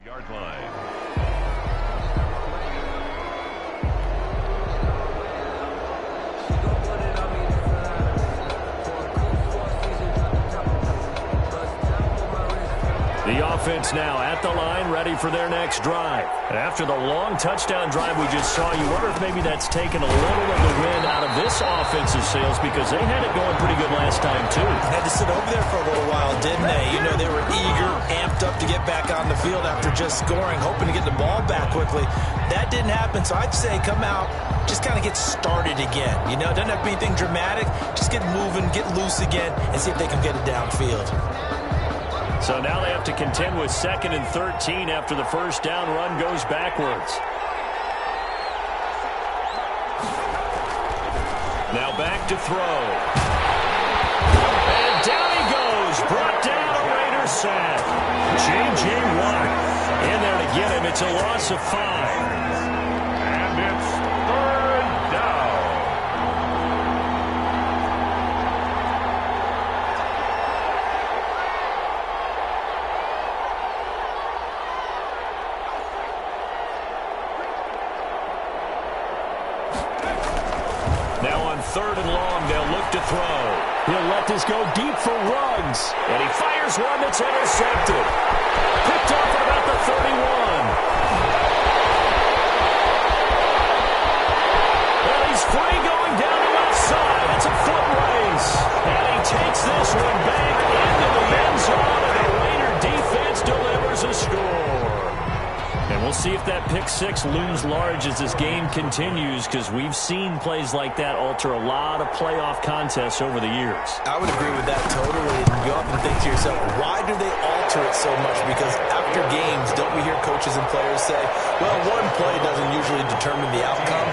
Yard line. The offense now at the line, ready for their next drive. And after the long touchdown drive we just saw, you wonder if maybe that's taken a little of the wind out of this offensive sails, because they had it going pretty good last time, too. Had to sit over there for a little while, didn't they? You know, they were eager, amped up to get back on the field after just scoring, hoping to get the ball back quickly. That didn't happen, so I'd say come out, just kind of get started again. You know, it doesn't have to be anything dramatic. Just get moving, get loose again, and see if they can get it downfield. So now they have to contend with 2nd and 13 after the first down run goes backwards. Now back to throw. And down he goes. Brought down, a Raiders sack. J.J. Watt in there to get him. It's a loss of 5. And it's 3rd down. Now on 3rd and long, they'll look to throw. He'll let this go deep for Ruggs. And he fires one that's intercepted. Picked off at about the 31. Well, he's free going down the left side. It's a foot race. And he takes this one back into the end zone. And the Raider defense delivers a score. And we'll see if that pick six looms large as this game continues, because we've seen plays like that alter a lot of playoff contests over the years. I would agree with that totally. You often think to yourself, why do they alter it so much? Because after games, don't we hear coaches and players say, well, one play doesn't usually determine the outcome?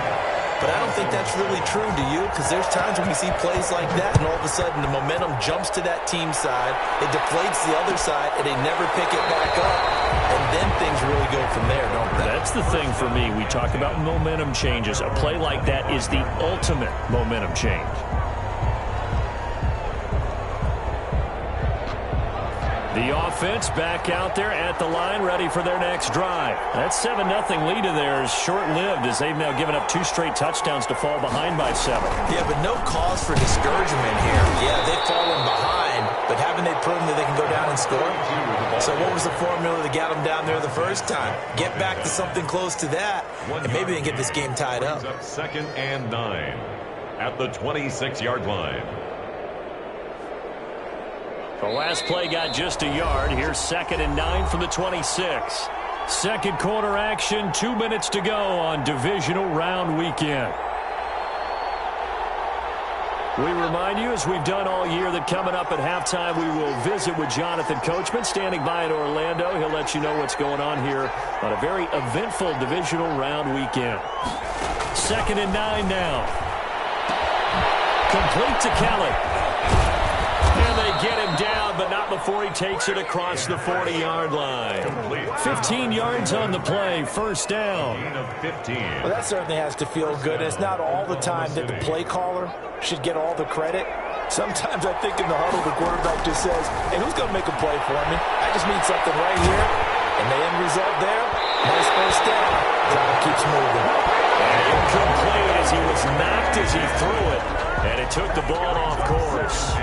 But I don't think that's really true, do you? Because there's times when we see plays like that, and all of a sudden the momentum jumps to that team side, it deflates the other side, and they never pick it back up. And then things really go from there, don't they? That's the thing for me. We talk about momentum changes. A play like that is the ultimate momentum change. The offense back out there at the line, ready for their next drive. That 7-0 lead of theirs short-lived, as they've now given up 2 straight touchdowns to fall behind by 7. Yeah, but no cause for discouragement here. Yeah, they've fallen behind, but haven't they proven that they can go down and score? So what was the formula that got them down there the first time? Get back to something close to that, and maybe they can get this game tied up. 2nd and 9 at the 26-yard line. The last play got just a yard. Here's 2nd and 9 from the 26. Second quarter action, 2 minutes to go on divisional round weekend. We remind you, as we've done all year, that coming up at halftime, we will visit with Jonathan Coachman, standing by in Orlando. He'll let you know what's going on here on a very eventful divisional round weekend. 2nd and 9 now. Complete to Kelly. And they get him down, but not before he takes it across the 40-yard line. 15 yards on the play, first down. Well, that certainly has to feel good. It's not all the time that the play caller should get all the credit. Sometimes I think in the huddle, the quarterback just says, hey, who's going to make a play for me? I just need something right here. And the end result there, nice first down. Drive keeps moving. And incomplete as he was knocked as he threw it. And it took the ball off course.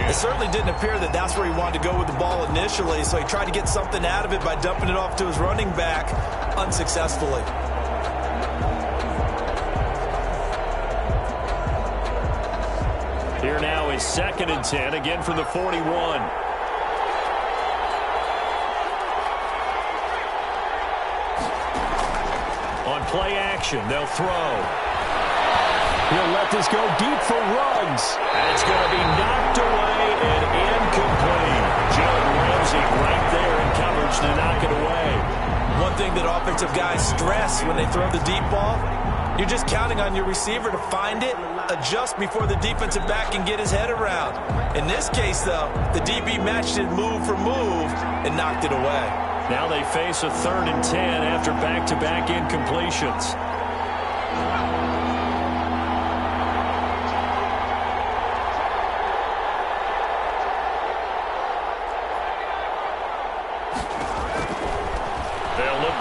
It certainly didn't appear that that's where he wanted to go with the ball initially, so he tried to get something out of it by dumping it off to his running back unsuccessfully. Here now is 2nd and 10, again from the 41. On play action, they'll throw. He'll let this go deep for Ruggs. And it's going to be knocked away and incomplete. Jalen Ramsey right there in coverage to knock it away. One thing that offensive guys stress when they throw the deep ball, you're just counting on your receiver to find it, adjust before the defensive back can get his head around. In this case, though, the DB matched it move for move and knocked it away. Now they face a 3rd and 10 after back-to-back incompletions.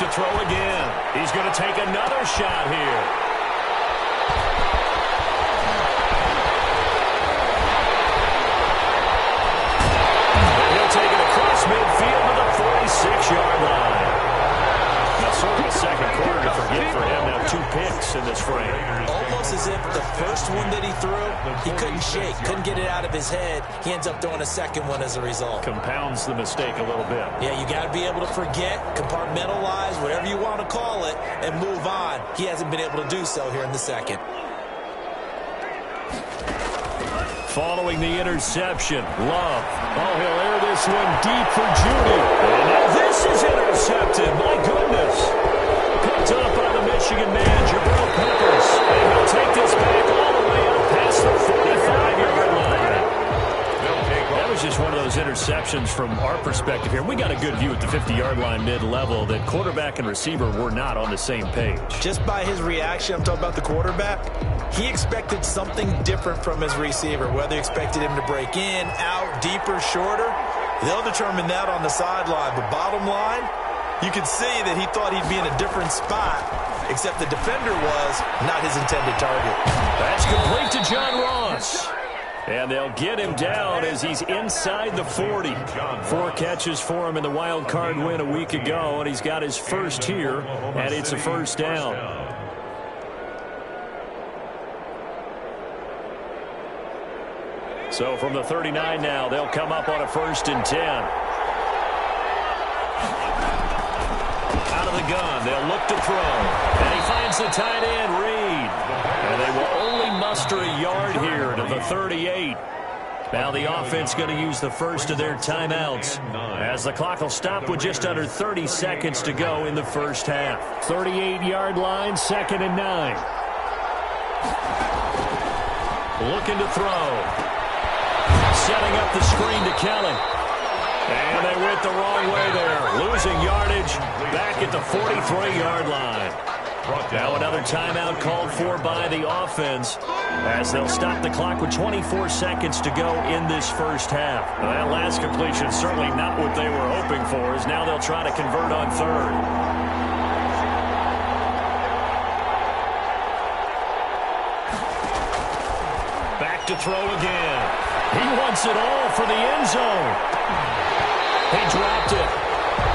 to throw again. He's going to take another shot here. And he'll take it across midfield to the 46-yard line. Now, sort of a second quarter to forget for him. Now 2 picks in this frame. Almost as if the first one that he threw, he couldn't shake, couldn't get it out of his head. He ends up throwing a second one as a result. Compounds the mistake a little bit. Yeah, you got to be able to forget, compartmentalize, whatever you want to call it, and move on. He hasn't been able to do so here in the second. Following the interception, Love. Oh, he'll air this one deep for Judy. And now this is intercepted. My goodness. Picked up by the Michigan man, Jabril Peppers. And he'll take this back all the way up past the 45-yard line. That was just one of those interceptions from our perspective here. We got a good view at the 50-yard line mid-level that quarterback and receiver were not on the same page. Just by his reaction, I'm talking about the quarterback, he expected something different from his receiver, whether he expected him to break in, out, deeper, shorter. They'll determine that on the sideline. But bottom line, you could see that he thought he'd be in a different spot, except the defender was not his intended target. That's complete to John Ross. And they'll get him down as he's inside the 40. 4 catches for him in the wild card win a week ago, and he's got his first here, and it's a first down. So from the 39 now, they'll come up on a 1st and 10. Out of the gun, they'll look to throw. And he finds the tight end, Reed. And they will only muster a yard here to the 38. Now the offense going to use the first of their timeouts as the clock will stop with just under 30 seconds to go in the first half. 38-yard line, 2nd and 9. Looking to throw. Setting up the screen to Kelly. And they went the wrong way there. Losing yardage back at the 43-yard line. Now another timeout called for by the offense as they'll stop the clock with 24 seconds to go in this first half. Well, that last completion certainly not what they were hoping for, as now they'll try to convert on 3rd. Back to throw again. He wants it all for the end zone. He dropped it.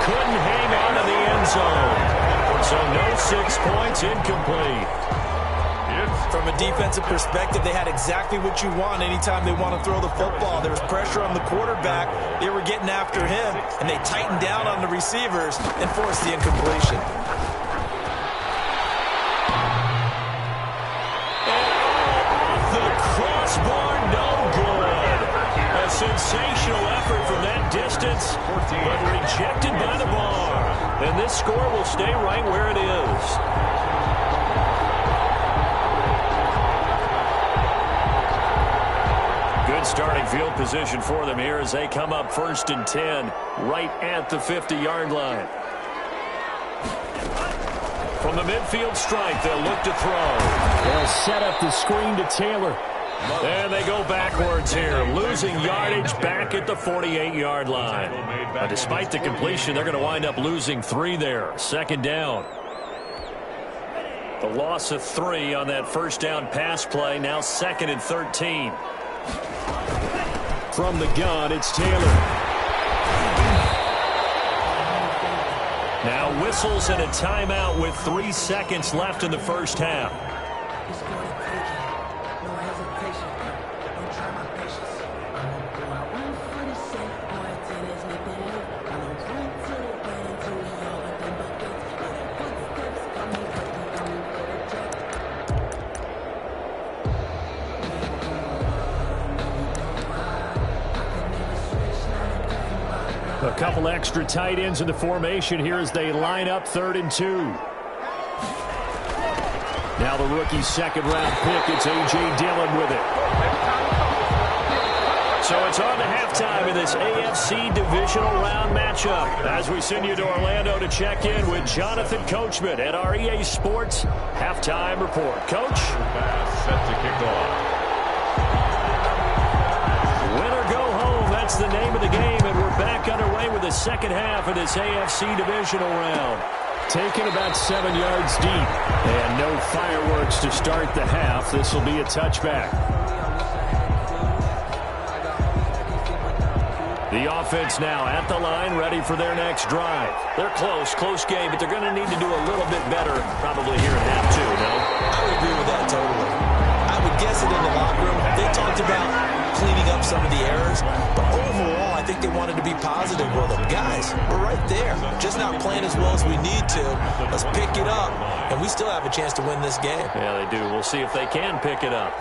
Couldn't hang on to the end zone. So no 6 points, incomplete. From a defensive perspective, they had exactly what you want anytime they want to throw the football. There was pressure on the quarterback. They were getting after him, and they tightened down on the receivers and forced the incompletion. Sensational effort from that distance, but rejected by the bar. And this score will stay right where it is. Good starting field position for them here as they come up 1st and 10, right at the 50-yard line. From the midfield stripe, they'll look to throw. They'll set up the screen to Taylor. And they go backwards here, losing yardage back at the 48-yard line. But despite the completion, they're going to wind up losing 3 there. 2nd down. The loss of 3 on that first down pass play. Now 2nd and 13. From the gun, it's Taylor. Now whistles and a timeout with 3 seconds left in the first half. A couple extra tight ends in the formation here as they line up 3rd and 2. Now the rookie's 2nd-round pick. It's A.J. Dillon with it. So it's on to halftime in this AFC divisional round matchup as we send you to Orlando to check in with Jonathan Coachman at our EA Sports Halftime Report. Coach? Set to kick off. Win or go home, that's the name of the game, and we're back underway with the second half of this AFC divisional round. taken about 7 yards deep. And no fireworks to start the half. This will be a touchback. The offense now at the line, ready for their next drive. They're close game, but they're going to need to do a little bit better probably here in half two, no? I would agree with that totally. I would guess it in the locker room. They talked about cleaning up some of the errors, but overall, I think they wanted to be positive with them. Guys, we're right there. Just not playing as well as we need to. Let's pick it up, and we still have a chance to win this game. Yeah, they do. We'll see if they can pick it up.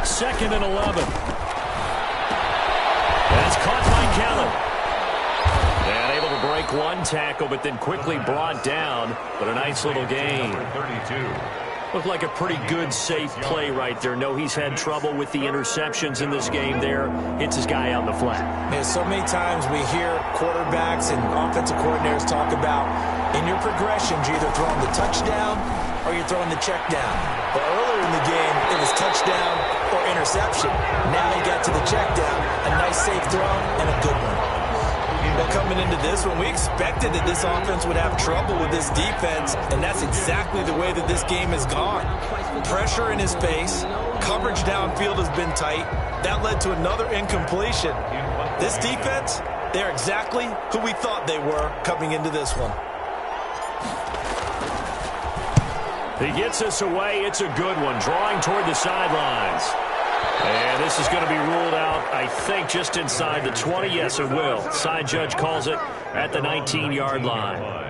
2nd and 11. That's caught by Kellen. And able to break one tackle, but then quickly brought down. But a nice little gain. Looked like a pretty good, safe play right there. No, he's had trouble with the interceptions in this game there. Hits his guy out in the flat. Man, so many times we hear quarterbacks and offensive coordinators talk about in your progressions, you're either throwing the touchdown or you're throwing the check down. But earlier in the game, it was touchdown or interception. Now he got to the check down. A nice safe throw and a good one. Well, coming into this one, we expected that this offense would have trouble with this defense, and that's exactly the way that this game has gone. Pressure in his face, coverage downfield has been tight. That led to another incompletion. This defense, they're exactly who we thought they were coming into this one. He gets us away. It's a good one, drawing toward the sidelines. And this is going to be ruled out, I think, just inside the 20. Yes, it will. Side judge calls it at the 19-yard line.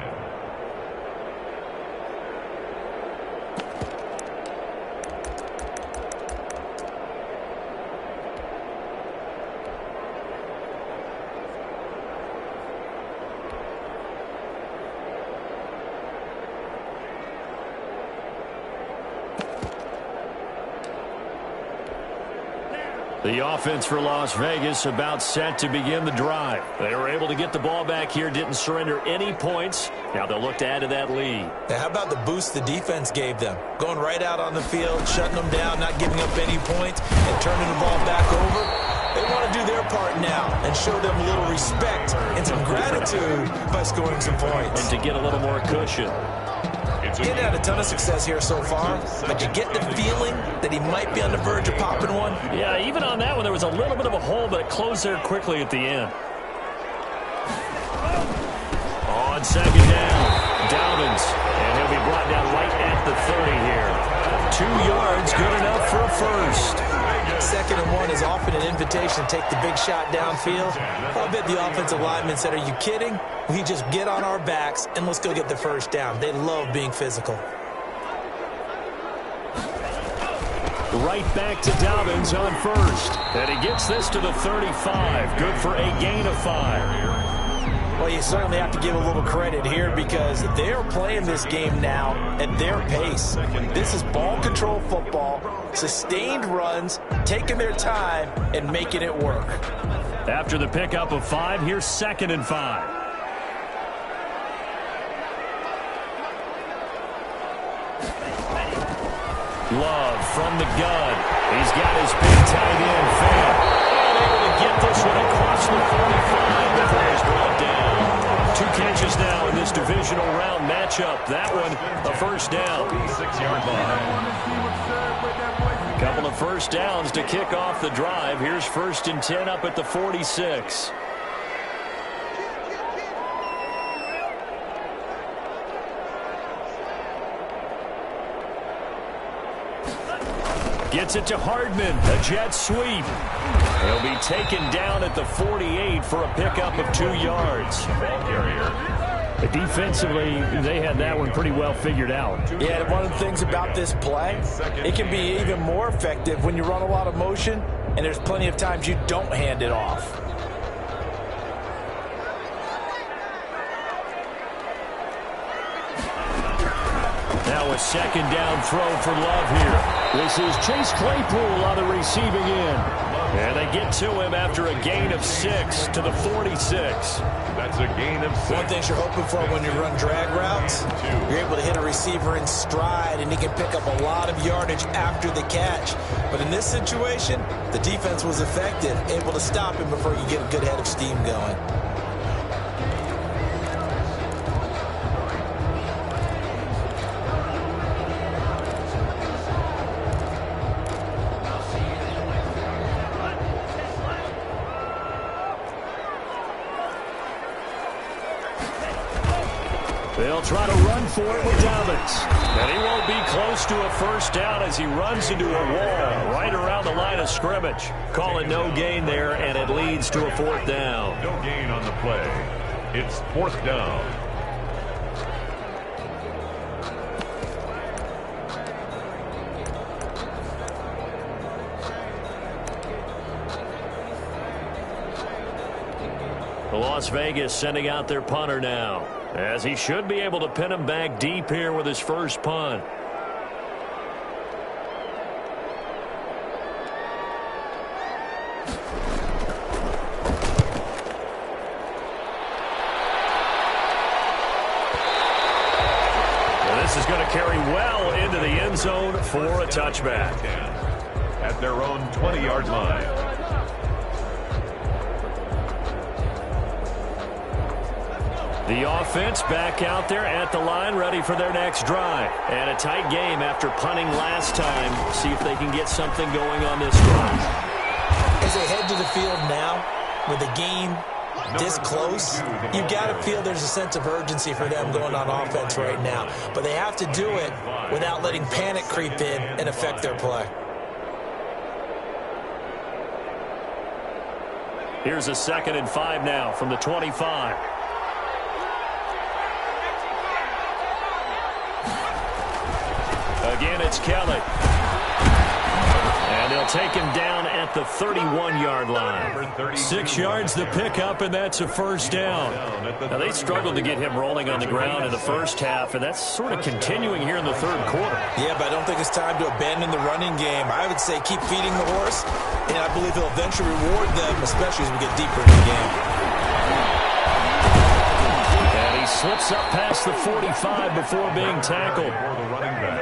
The offense for Las Vegas about set to begin the drive. They were able to get the ball back here, didn't surrender any points. Now they'll look to add to that lead. Now, how about the boost the defense gave them? Going right out on the field, shutting them down, not giving up any points, and turning the ball back over. They want to do their part now and show them a little respect and some gratitude by scoring some points. And to get a little more cushion. He's had a ton of success here so far, but you get the feeling that he might be on the verge of popping one. Yeah, even on that one, there was a little bit of a hole, but it closed there quickly at the end. On 2nd down, Dalvins, and he'll be brought down right at the 30 here. 2 yards, good enough for a first. 2nd and 1 is often an invitation to take the big shot downfield. I bet the offensive lineman said, are you kidding? We just get on our backs and let's go get the first down. They love being physical. Right back to Dobbins on first. And he gets this to the 35. Good for a gain of 5. Well, you certainly have to give a little credit here because they're playing this game now at their pace. This is ball control football, sustained runs, taking their time, and making it work. After the pickup of 5, here's 2nd and 5. Love from the gun. He's got his big tight end, Fan. And able to get this one across the 45 before he's brought down. 2 catches now in this divisional round matchup. That one, a first down. 6-yard line. Couple of first downs to kick off the drive. Here's 1st and 10 up at the 46. Gets it to Hardman, a jet sweep. He'll be taken down at the 48 for a pickup of 2 yards. Defensively, they had that one pretty well figured out. Yeah, one of the things about this play, it can be even more effective when you run a lot of motion, and there's plenty of times you don't hand it off. Now a 2nd down throw for Love here. This is Chase Claypool on the receiving end. And they get to him after a gain of 6 to the 46. That's a gain of 6. One thing you're hoping for when you run drag routes, you're able to hit a receiver in stride, and he can pick up a lot of yardage after the catch. But in this situation, the defense was effective, able to stop him before you get a good head of steam going. They'll try to run for it with Dobbins. And he won't be close to a first down as he runs into a wall right around the line of scrimmage. Call it no gain there, and it leads to a fourth down. No gain on the play. It's fourth down. Las Vegas sending out their punter now, as he should be able to pin him back deep here with his first punt. And this is going to carry well into the end zone for a touchback. At their own 20-yard line. The offense back out there at the line, ready for their next drive. And a tight game after punting last time. See if they can get something going on this drive. As they head to the field now, with the game this close, you've got to feel there's a sense of urgency for them going on offense right now. But they have to do it without letting panic creep in and affect their play. Here's a 2nd and 5 now from the 25. Again, it's Kelly. And they'll take him down at the 31-yard line. 6 yards the pickup, and that's a first down. Now, they struggled to get him rolling on the ground in the first half, and that's sort of continuing here in the third quarter. Yeah, but I don't think it's time to abandon the running game. I would say keep feeding the horse, and I believe he'll eventually reward them, especially as we get deeper in the game. Slips up past the 45 before being tackled.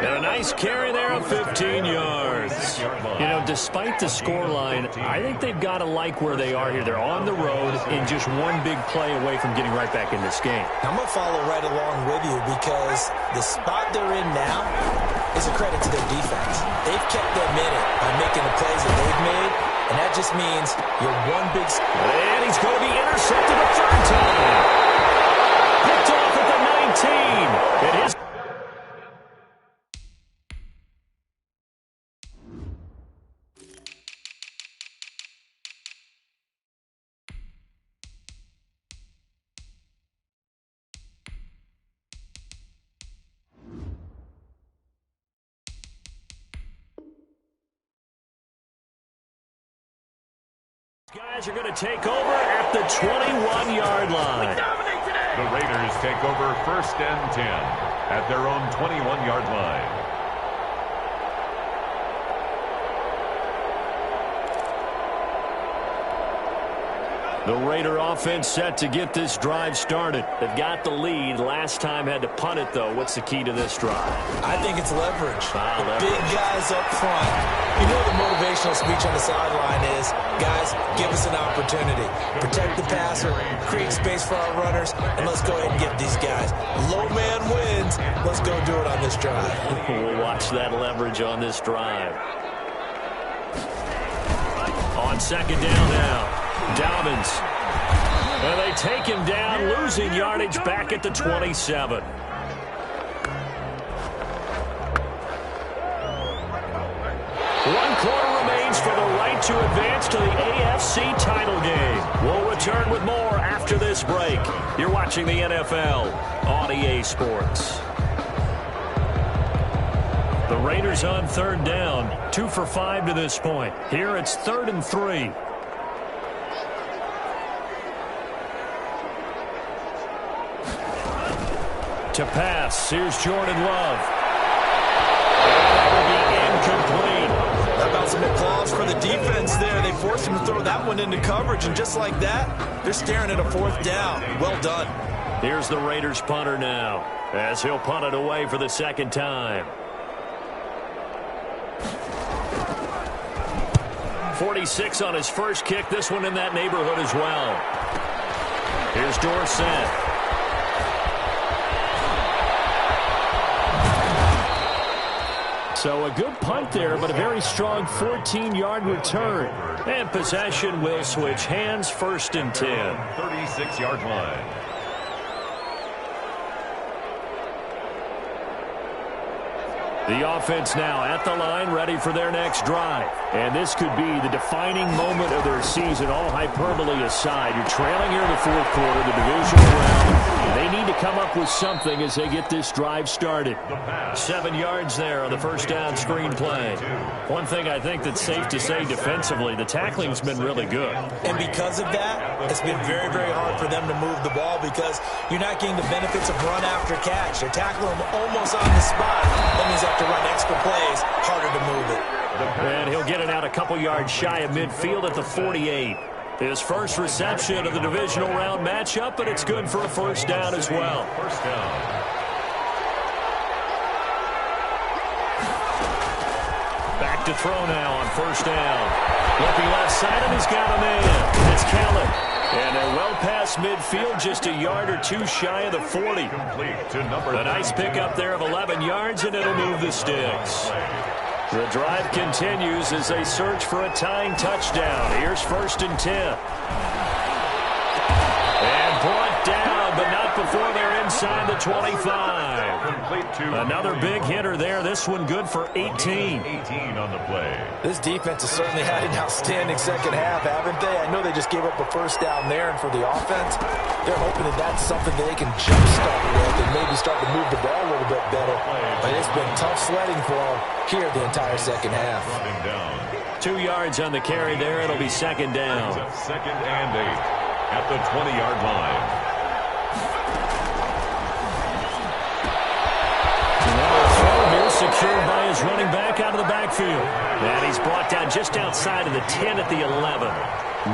And a nice carry there of 15 yards. You know, despite the scoreline, I think they've got to like where they are here. They're on the road in just one big play away from getting right back in this game. I'm going to follow right along with you because the spot they're in now is a credit to their defense. They've kept them in it by making the plays that they've made, and that just means you're one big... And he's going to be intercepted a third time. Picked off at the 19. It is. Guys are going to take over at the 21-yard line. The Raiders take over 1st and 10 at their own 21-yard line. The Raider offense set to get this drive started. They've got the lead. Last time had to punt it, though. What's the key to this drive? I think it's leverage. The big guys up front. You know the motivational speech on the sideline is, guys, give us an opportunity. Protect the passer, create space for our runners, and let's go ahead and get these guys. Low man wins. Let's go do it on this drive. We'll watch that leverage on this drive. On 2nd down now. Dobbins. And they take him down, losing yardage back at the 27. 1 quarter remains for the right to advance to the AFC title game. We'll return with more after this break. You're watching the NFL on EA Sports. The Raiders on 3rd down, 2 for 5 to this point. Here it's 3rd and 3. To pass, here's Jordan Love. Incomplete. How about some applause for the defense there? They forced him to throw that one into coverage, and just like that, they're staring at a 4th down. Well done. Here's the Raiders punter now, as he'll punt it away for the 2nd time. 46 on his first kick. This one in that neighborhood as well. Here's Dorsett. So a good punt there, but a very strong 14-yard return. And possession will switch hands, 1st and 10. 36-yard line. The offense now at the line, ready for their next drive. And this could be the defining moment of their season, all hyperbole aside. You're trailing here in the fourth quarter, the divisional round. They need to come up with something as they get this drive started. 7 yards there on the first down screen play. One thing I think that's safe to say defensively, the tackling's been really good. And because of that, it's been very, very hard for them to move the ball because you're not getting the benefits of run after catch. They're tackling them almost on the spot. That means they have to run extra plays, harder to move it. And he'll get it out a couple yards shy of midfield at the 48. His first reception of the divisional round matchup, but it's good for a first down as well. First down. Back to throw now on first down. Looking left side, and he's got a man. It's Kelly. And they're well past midfield, just a yard or two shy of the 40. A nice pickup there of 11 yards, and it'll move the sticks. The drive continues as they search for a tying touchdown. Here's 1st and 10. And brought down, but not before they're inside the 25. Another big hitter there. This one good for 18. 18 on the play. This defense has certainly had an outstanding second half, haven't they? I know they just gave up a first down there, and for the offense, they're hoping that that's something that they can jumpstart with and maybe start to move the ball a little bit better. But it's been tough sledding for them here the entire second half. 2 yards on the carry there. It'll be second down. Second and 8 at the 20-yard line. Secured by his running back out of the backfield. And he's brought down just outside of the 10 at the 11.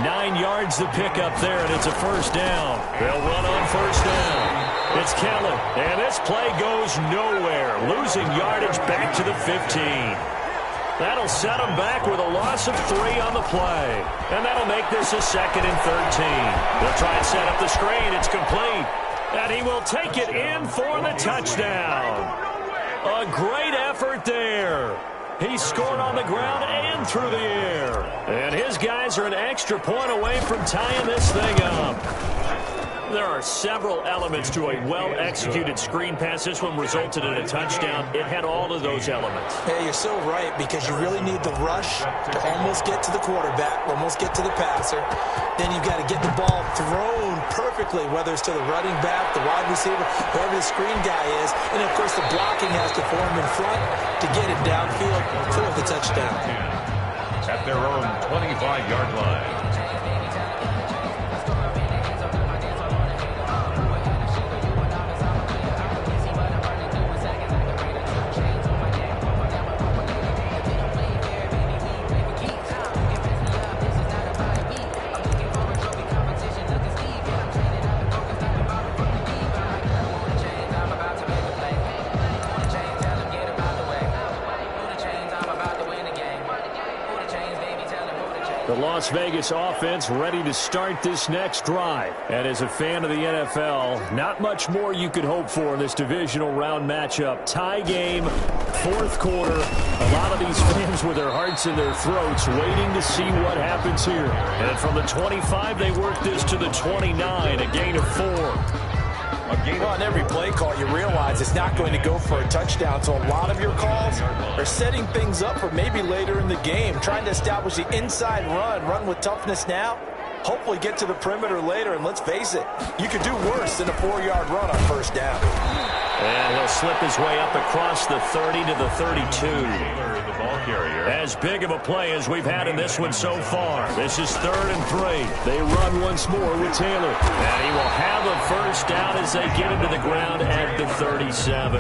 9 yards the pickup there, and it's a first down. They'll run on first down. It's Kelly, and this play goes nowhere. Losing yardage back to the 15. That'll set him back with a loss of 3 on the play. And that'll make this a 2nd and 13. They'll try and set up the screen. It's complete. And he will take it in for the touchdown. A great effort there. He scored on the ground and through the air. And his guys are an extra point away from tying this thing up. There are several elements to a well-executed screen pass. This one resulted in a touchdown. It had all of those elements. Yeah, you're so right, because you really need the rush to almost get to the quarterback, almost get to the passer. Then you've got to get the ball thrown perfectly, whether it's to the running back, the wide receiver, whoever the screen guy is. And, of course, the blocking has to form in front to get it downfield for the touchdown. At their own 25-yard line. The Las Vegas offense ready to start this next drive. And as a fan of the NFL, not much more you could hope for in this divisional round matchup. Tie game, fourth quarter. A lot of these fans with their hearts in their throats waiting to see what happens here. And from the 25, they work this to the 29, a gain of 4. Well, on every play call, you realize it's not going to go for a touchdown. So a lot of your calls are setting things up for maybe later in the game, trying to establish the inside run with toughness now, hopefully get to the perimeter later. And let's face it, you could do worse than a 4-yard run on first down. And he'll slip his way up across the 30 to the 32. As big of a play as we've had in this one so far. This is 3rd and 3. They run once more with Taylor. And he will have a first down as they get into the ground at the 37.